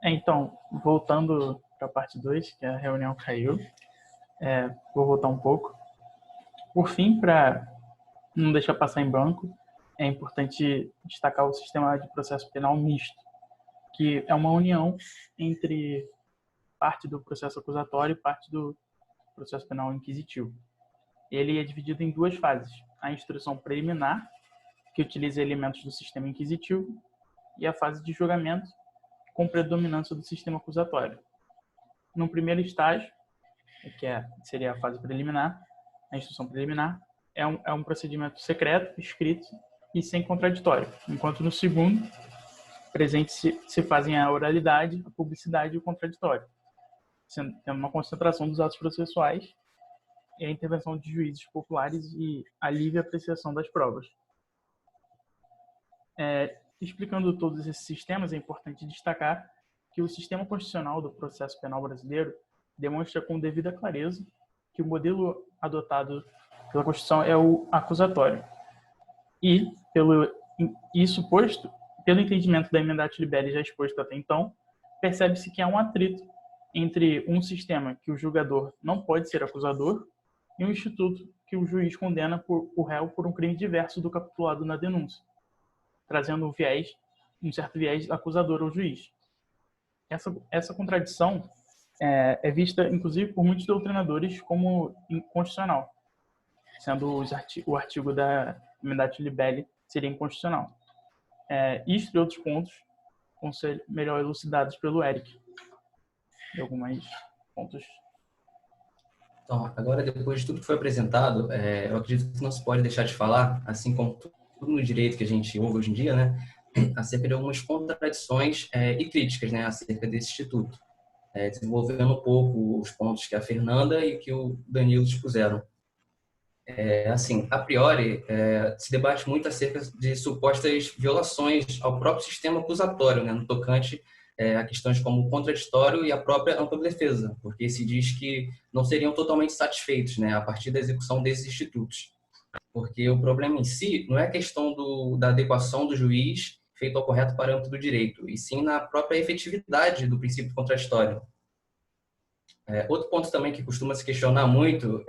Então, voltando para a parte 2, que a reunião caiu, vou voltar um pouco. Por fim, para não deixar passar em branco, é importante destacar o sistema de processo penal misto, que é uma união entre parte do processo acusatório e parte do processo penal inquisitivo. Ele é dividido em duas fases: a instrução preliminar, que utiliza elementos do sistema inquisitivo, e a fase de julgamento, com predominância do sistema acusatório. No primeiro estágio, que seria a fase preliminar, a instrução preliminar, é um procedimento secreto, escrito e sem contraditório, enquanto no segundo, presente se fazem a oralidade, a publicidade e o contraditório, tendo uma concentração dos atos processuais e a intervenção de juízes populares e a livre apreciação das provas. Explicando todos esses sistemas, é importante destacar que o sistema constitucional do processo penal brasileiro demonstra com devida clareza que o modelo adotado pela Constituição é o acusatório. E, pelo entendimento da Emendatio Libelli já exposto até então, percebe-se que há um atrito entre um sistema que o julgador não pode ser acusador e um instituto que o juiz condena o réu por um crime diverso do capitulado na denúncia, trazendo um certo viés acusador ao juiz. Essa contradição é vista, inclusive, por muitos doutrinadores como inconstitucional, sendo o artigo da Emendatio Libelli seria inconstitucional. Isto e outros pontos vão ser melhor elucidados pelo Eric. E alguns pontos. Então, agora, depois de tudo que foi apresentado, eu acredito que não se pode deixar de falar, assim como tudo no direito que a gente ouve hoje em dia, né, acerca de algumas contradições e críticas, né, acerca desse instituto, desenvolvendo um pouco os pontos que a Fernanda e que o Danilo expuseram. Assim, a priori, se debate muito acerca de supostas violações ao próprio sistema acusatório, né, no tocante a questões como o contraditório e a própria ampla defesa, porque se diz que não seriam totalmente satisfeitos, né, a partir da execução desses institutos. Porque o problema em si não é a questão da adequação do juiz feito ao correto parâmetro do direito, e sim na própria efetividade do princípio contraditório. Outro ponto também que costuma se questionar muito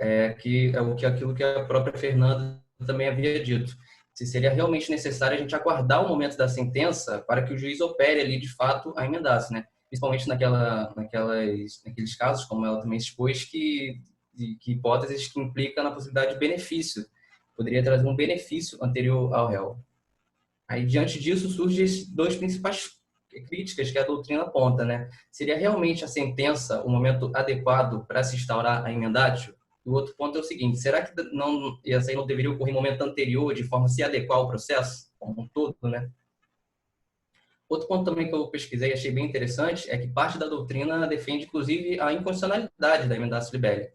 aquilo que a própria Fernanda também havia dito. Se seria realmente necessário a gente aguardar o momento da sentença para que o juiz opere ali, de fato, a emendasse, né? Principalmente naqueles casos, como ela também expôs, que hipóteses que implicam na possibilidade de benefício. Poderia trazer um benefício anterior ao réu. Aí, diante disso, surgem as duas principais críticas que a doutrina aponta, né? Seria realmente a sentença o momento adequado para se instaurar a emendatio? O outro ponto é o seguinte: será que essa aí não deveria ocorrer em momento anterior, de forma a se adequar ao processo como um todo, né? Outro ponto também que eu pesquisei e achei bem interessante é que parte da doutrina defende, inclusive, a inconstitucionalidade da emendatio libelli,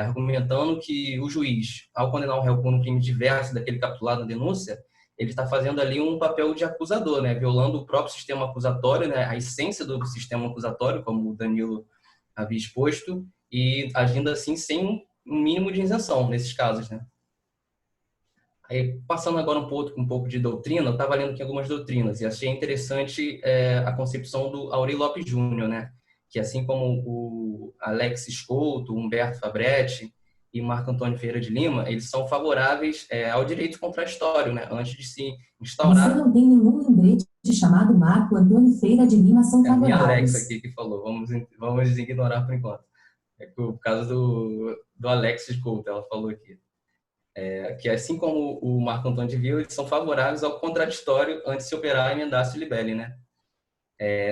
argumentando que o juiz, ao condenar o réu por um crime diverso daquele capitulado na denúncia, ele está fazendo ali um papel de acusador, né? Violando o próprio sistema acusatório, né? A essência do sistema acusatório, como o Danilo havia exposto, e agindo assim sem um mínimo de isenção nesses casos, né? Aí, passando agora um pouco de doutrina, eu estava lendo aqui algumas doutrinas e achei interessante a concepção do Aurí Lopes Júnior, né? Que assim como o Alex Couto, Humberto Fabretti e Marco Antônio Ferreira de Lima, eles são favoráveis ao direito contraditório, né? Antes de se instaurar... Você não tem nenhum lembrete chamado Marco Antônio Ferreira de Lima são favoráveis. É a minha Alex aqui que falou, vamos ignorar por enquanto. Por causa do Alex Couto, ela falou aqui. Que assim como o Marco Antônio de Villa, eles são favoráveis ao contraditório antes de se operar a emendatio libelli, né?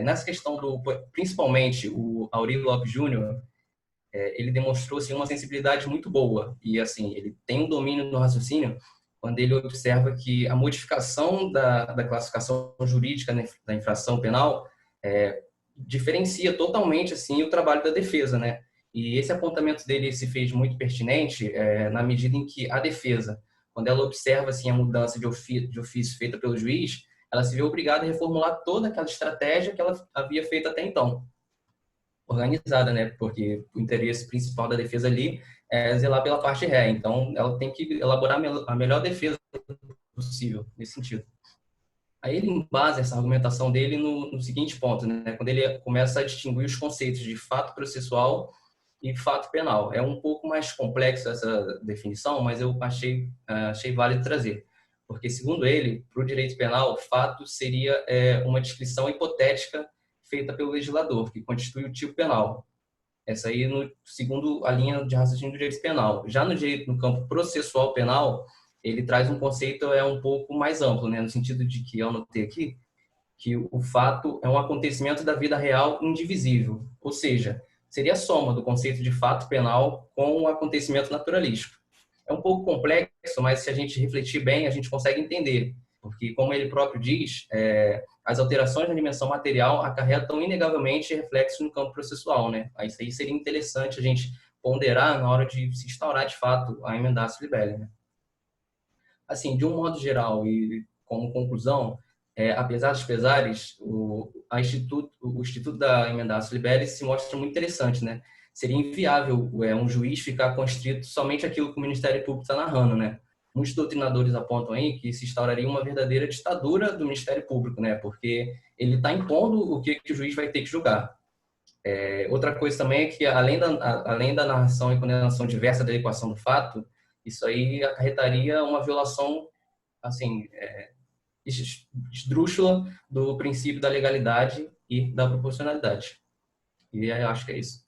Nessa questão principalmente o Aurí Lopes Júnior, ele demonstrou assim, uma sensibilidade muito boa e assim ele tem um domínio no raciocínio quando ele observa que a modificação da classificação jurídica da infração penal diferencia totalmente assim o trabalho da defesa, né? E esse apontamento dele se fez muito pertinente na medida em que a defesa, quando ela observa assim a mudança de ofício feita pelo juiz, ela se vê obrigada a reformular toda aquela estratégia que ela havia feito até então, organizada, né? Porque o interesse principal da defesa ali é zelar pela parte ré. Então, ela tem que elaborar a melhor defesa possível nesse sentido. Aí ele embasa essa argumentação dele no seguinte ponto, né? Quando ele começa a distinguir os conceitos de fato processual e fato penal. É um pouco mais complexo essa definição, mas eu achei válido trazer. Porque, segundo ele, para o direito penal, fato seria uma descrição hipotética feita pelo legislador, que constitui o tipo penal. Essa aí, segundo a linha de raciocínio do direito penal. Já no campo processual penal, ele traz um conceito um pouco mais amplo, né? No sentido de que, eu anotei aqui, que o fato é um acontecimento da vida real indivisível, ou seja, seria a soma do conceito de fato penal com o acontecimento naturalístico. É um pouco complexo, mas se a gente refletir bem, a gente consegue entender, porque, como ele próprio diz, as alterações na dimensão material acarretam inegavelmente reflexos no campo processual, né? Isso aí seria interessante a gente ponderar na hora de se instaurar, de fato, a emendatio libelli, né? Assim, de um modo geral e como conclusão, apesar dos pesares, o Instituto da Emendatio Libelli se mostra muito interessante, né? Seria inviável um juiz ficar constrito somente àquilo que o Ministério Público está narrando, né? Muitos doutrinadores apontam aí que se instauraria uma verdadeira ditadura do Ministério Público, né? Porque ele está impondo o que o juiz vai ter que julgar. Outra coisa também é que, além da narração e condenação diversa da equação do fato, isso aí acarretaria uma violação, assim, esdrúxula do princípio da legalidade e da proporcionalidade. E eu acho que é isso.